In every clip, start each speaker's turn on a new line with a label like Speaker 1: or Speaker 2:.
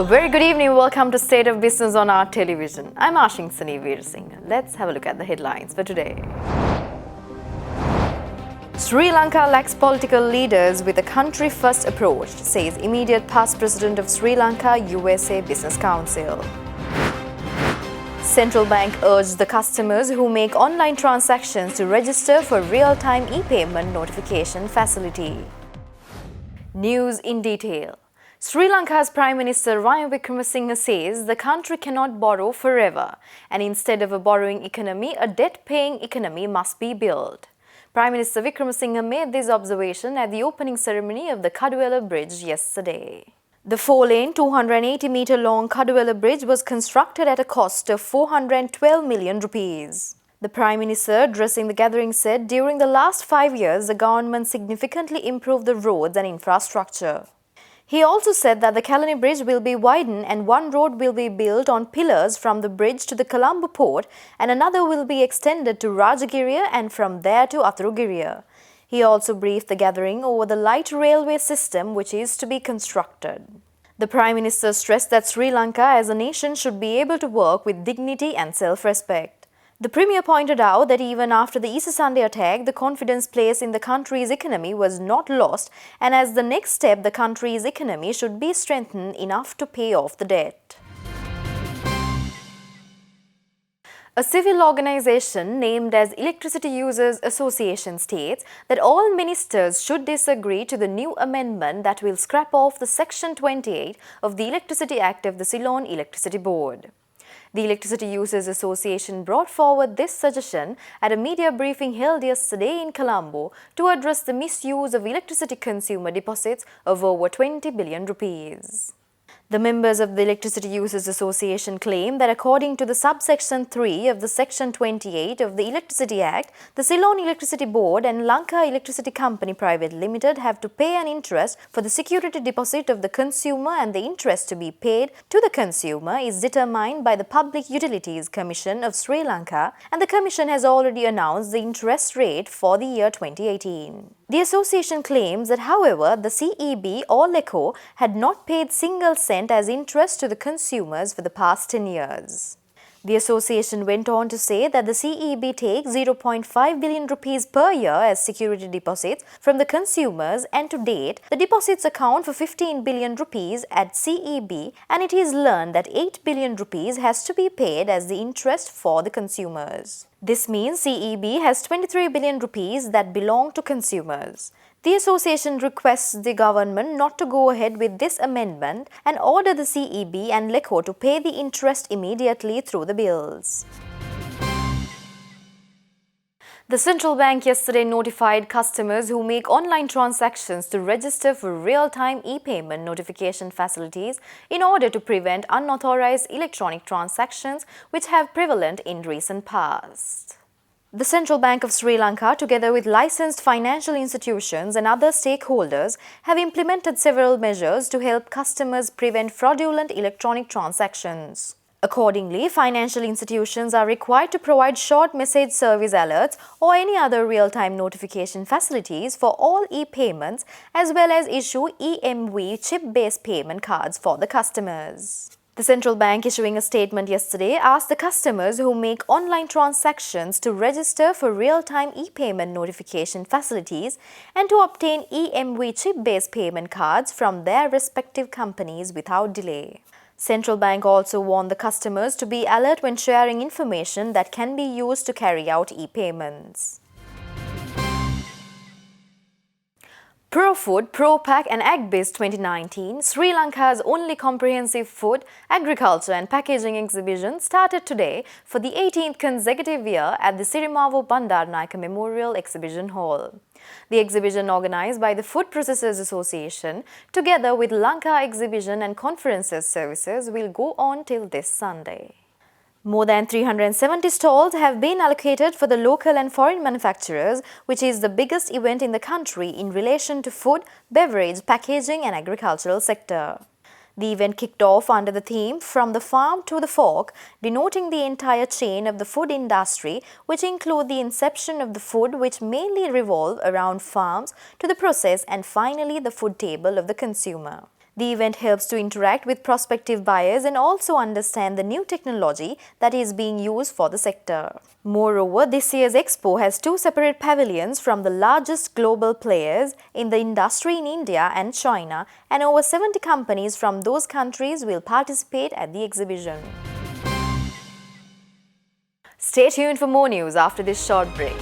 Speaker 1: A very good evening. Welcome to State of Business on our television. I'm Ashing Veer Singh. Let's have a look at the headlines for today. Sri Lanka lacks political leaders with a country-first approach, says immediate past president of Sri Lanka USA Business Council. Central Bank urged the customers who make online transactions to register for real-time e-payment notification facility. News in detail. Sri Lanka's Prime Minister Ranil Wickremesinghe says the country cannot borrow forever, and instead of a borrowing economy, a debt-paying economy must be built. Prime Minister Wickremesinghe made this observation at the opening ceremony of the Kaduwela Bridge yesterday. The 4-lane, 280-meter-long Kaduwela Bridge was constructed at a cost of 412 million rupees. The Prime Minister, addressing the gathering, said during the last 5 years, the government significantly improved the roads and infrastructure. He also said that the Kalani Bridge will be widened and one road will be built on pillars from the bridge to the Colombo port and another will be extended to Rajagiriya and from there to Athrugiriya. He also briefed the gathering over the light railway system which is to be constructed. The Prime Minister stressed that Sri Lanka as a nation should be able to work with dignity and self-respect. The Premier pointed out that even after the Easter Sunday attack, the confidence placed in the country's economy was not lost, and as the next step, the country's economy should be strengthened enough to pay off the debt. A civil organization named as Electricity Users Association states that all ministers should disagree to the new amendment that will scrap off the Section 28 of the Electricity Act of the Ceylon Electricity Board. The Electricity Users Association brought forward this suggestion at a media briefing held yesterday in Colombo to address the misuse of electricity consumer deposits of over 20 billion rupees. The members of the Electricity Users Association claim that according to the subsection 3 of the Section 28 of the Electricity Act, the Ceylon Electricity Board and Lanka Electricity Company Private Limited have to pay an interest for the security deposit of the consumer, and the interest to be paid to the consumer is determined by the Public Utilities Commission of Sri Lanka, and the Commission has already announced the interest rate for the year 2018. The association claims that, however, the CEB or LECO had not paid single cent as interest to the consumers for the past 10 years. The association went on to say that the CEB takes 0.5 billion rupees per year as security deposits from the consumers, and to date, the deposits account for 15 billion rupees at CEB, and it is learned that 8 billion rupees has to be paid as the interest for the consumers. This means CEB has 23 billion rupees that belong to consumers. The association requests the government not to go ahead with this amendment and order the CEB and LECO to pay the interest immediately through the bills. The Central Bank yesterday notified customers who make online transactions to register for real-time e-payment notification facilities in order to prevent unauthorized electronic transactions which have prevalent in recent past. The Central Bank of Sri Lanka, together with licensed financial institutions and other stakeholders, have implemented several measures to help customers prevent fraudulent electronic transactions. Accordingly, financial institutions are required to provide short message service alerts or any other real-time notification facilities for all e-payments, as well as issue EMV chip-based payment cards for the customers. The Central Bank, issuing a statement yesterday, asked the customers who make online transactions to register for real-time e-payment notification facilities and to obtain EMV chip-based payment cards from their respective companies without delay. Central Bank also warned the customers to be alert when sharing information that can be used to carry out e-payments. ProFood, ProPack and AgBiz 2019, Sri Lanka's only comprehensive food, agriculture and packaging exhibition, started today for the 18th consecutive year at the Sirimavo Bandaranaike Memorial Exhibition Hall. The exhibition, organized by the Food Processors Association, together with Lanka Exhibition and Conferences Services, will go on till this Sunday. More than 370 stalls have been allocated for the local and foreign manufacturers, which is the biggest event in the country in relation to food, beverage, packaging and agricultural sector. The event kicked off under the theme "From the Farm to the Fork", denoting the entire chain of the food industry, which include the inception of the food, which mainly revolve around farms, to the process and finally the food table of the consumer. The event helps to interact with prospective buyers and also understand the new technology that is being used for the sector. Moreover, this year's expo has two separate pavilions from the largest global players in the industry in India and China, and over 70 companies from those countries will participate at the exhibition. Stay tuned for more news after this short break.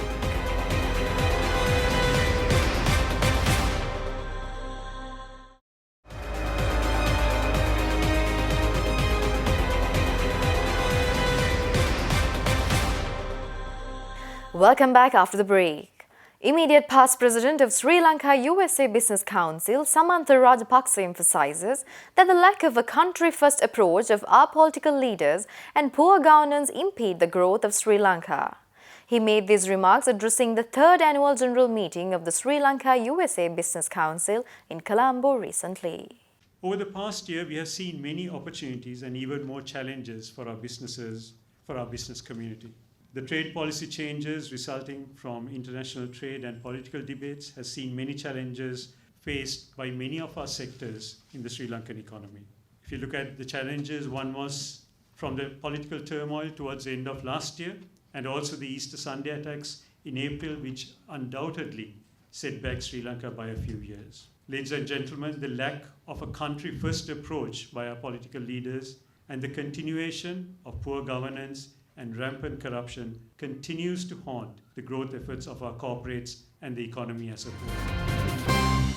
Speaker 1: Welcome back after the break. Immediate past president of Sri Lanka USA Business Council, Samantha Rajapaksa, emphasizes that the lack of a country-first approach of our political leaders and poor governance impede the growth of Sri Lanka. He made these remarks addressing the third annual general meeting of the Sri Lanka USA Business Council in Colombo recently.
Speaker 2: Over the past year, we have seen many opportunities and even more challenges for our businesses, for our business community. The trade policy changes resulting from international trade and political debates has seen many challenges faced by many of our sectors in the Sri Lankan economy. If you look at the challenges, one was from the political turmoil towards the end of last year, and also the Easter Sunday attacks in April, which undoubtedly set back Sri Lanka by a few years. Ladies and gentlemen, the lack of a country-first approach by our political leaders and the continuation of poor governance and rampant corruption continues to haunt the growth efforts of our corporates and the economy as a whole.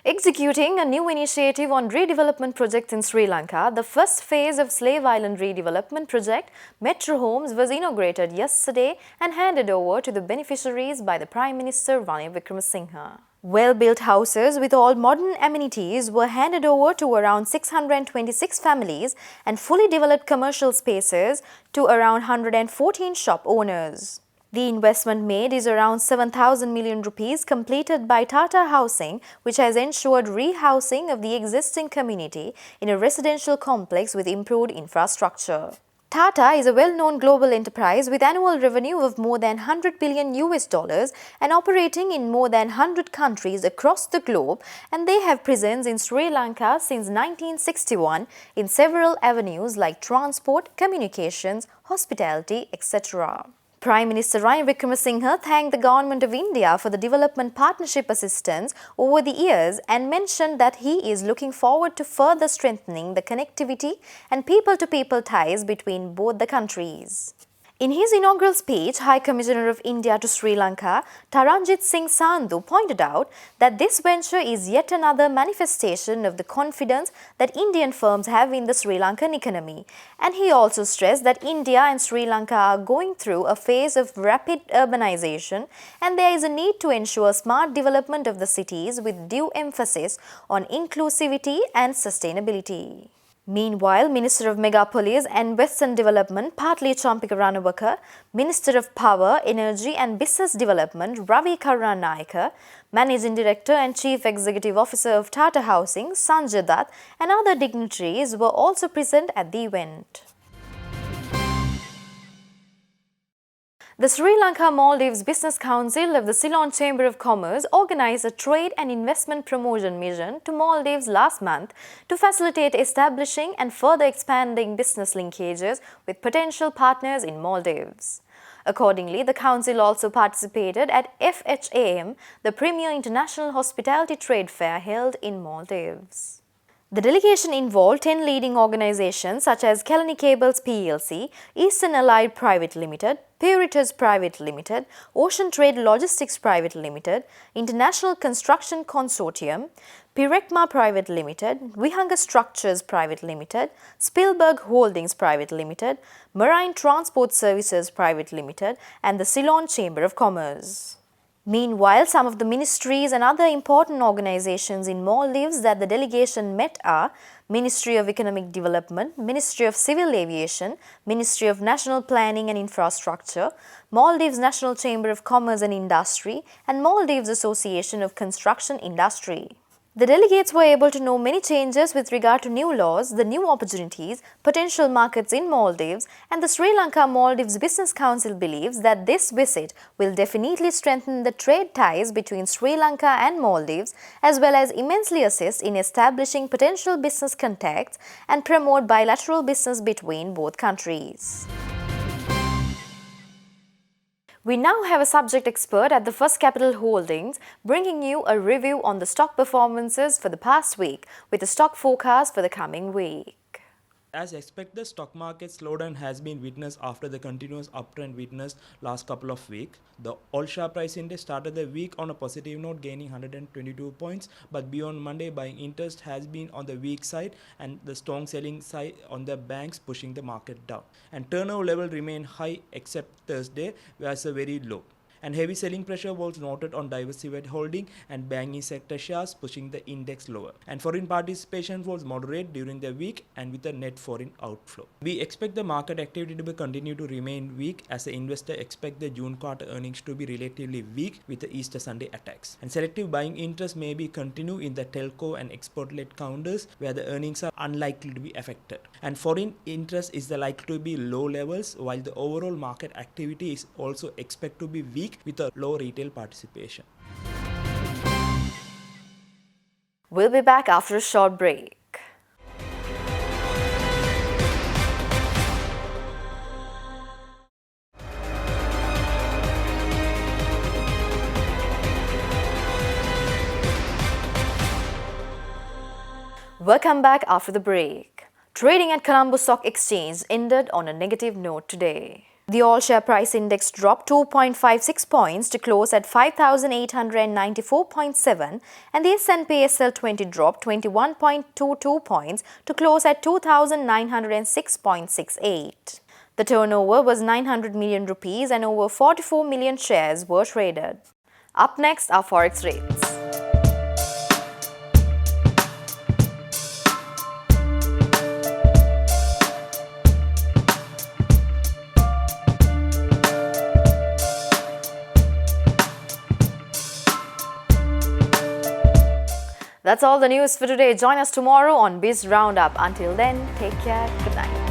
Speaker 1: Executing a new initiative on redevelopment projects in Sri Lanka, the first phase of Slave Island redevelopment project, Metro Homes, was inaugurated yesterday and handed over to the beneficiaries by the Prime Minister Ranil Wickremesinghe. Well-built houses with all modern amenities were handed over to around 626 families and fully developed commercial spaces to around 114 shop owners. The investment made is around 7,000 million rupees completed by Tata Housing, which has ensured rehousing of the existing community in a residential complex with improved infrastructure. Tata is a well-known global enterprise with annual revenue of more than $100 billion and operating in more than 100 countries across the globe, and they have presence in Sri Lanka since 1961 in several avenues like transport, communications, hospitality, etc. Prime Minister Ranil Wickremesinghe thanked the Government of India for the development partnership assistance over the years and mentioned that he is looking forward to further strengthening the connectivity and people-to-people ties between both the countries. In his inaugural speech, High Commissioner of India to Sri Lanka, Taranjit Singh Sandhu, pointed out that this venture is yet another manifestation of the confidence that Indian firms have in the Sri Lankan economy. And he also stressed that India and Sri Lanka are going through a phase of rapid urbanization, and there is a need to ensure smart development of the cities with due emphasis on inclusivity and sustainability. Meanwhile, Minister of Megapolis and Western Development Partli Champika Ranawaka, Minister of Power, Energy and Business Development Ravi Karunanayaka, Managing Director and Chief Executive Officer of Tata Housing Sanjay Dutt and other dignitaries were also present at the event. The Sri Lanka Maldives Business Council of the Ceylon Chamber of Commerce organized a trade and investment promotion mission to Maldives last month to facilitate establishing and further expanding business linkages with potential partners in Maldives. Accordingly, the Council also participated at FHAM, the premier international hospitality trade fair held in Maldives. The delegation involved 10 leading organizations such as Kelani Cables plc, Eastern Allied Private Limited, Puritas Private Limited, Ocean Trade Logistics Private Limited, International Construction Consortium, Pirekma Private Limited, Vihanga Structures Private Limited, Spielberg Holdings Private Limited, Marine Transport Services Private Limited, and the Ceylon Chamber of Commerce. Meanwhile, some of the ministries and other important organizations in Maldives that the delegation met are Ministry of Economic Development, Ministry of Civil Aviation, Ministry of National Planning and Infrastructure, Maldives National Chamber of Commerce and Industry, and Maldives Association of Construction Industry. The delegates were able to know many changes with regard to new laws, the new opportunities, potential markets in Maldives, and the Sri Lanka Maldives Business Council believes that this visit will definitely strengthen the trade ties between Sri Lanka and Maldives, as well as immensely assist in establishing potential business contacts and promote bilateral business between both countries. We now have a subject expert at the First Capital Holdings bringing you a review on the stock performances for the past week with a stock forecast for the coming week.
Speaker 3: As expected, the stock market slowdown has been witnessed after the continuous uptrend witnessed last couple of weeks. The all-share price index started the week on a positive note, gaining 122 points, but beyond Monday, buying interest has been on the weak side and the strong selling side on the banks pushing the market down. And turnover level remained high except Thursday, where it's a very low. And heavy selling pressure was noted on diversified holding and banking sector shares, pushing the index lower. And foreign participation was moderate during the week and with a net foreign outflow. We expect the market activity to continue to remain weak as the investor expect the June quarter earnings to be relatively weak with the Easter Sunday attacks. And selective buying interest may be continue in the telco and export-led counters where the earnings are unlikely to be affected. And foreign interest is likely to be low levels, while the overall market activity is also expected to be weak with a low retail participation.
Speaker 1: We'll be back after a short break. Welcome back after the break. Trading at Colombo Stock Exchange ended on a negative note today. The all-share price index dropped 2.56 points to close at 5,894.7 and the S&P SL 20 dropped 21.22 points to close at 2,906.68. The turnover was 900 million rupees and over 44 million shares were traded. Up next are forex rates. That's all the news for today. Join us tomorrow on Biz Roundup. Until then, take care. Good night.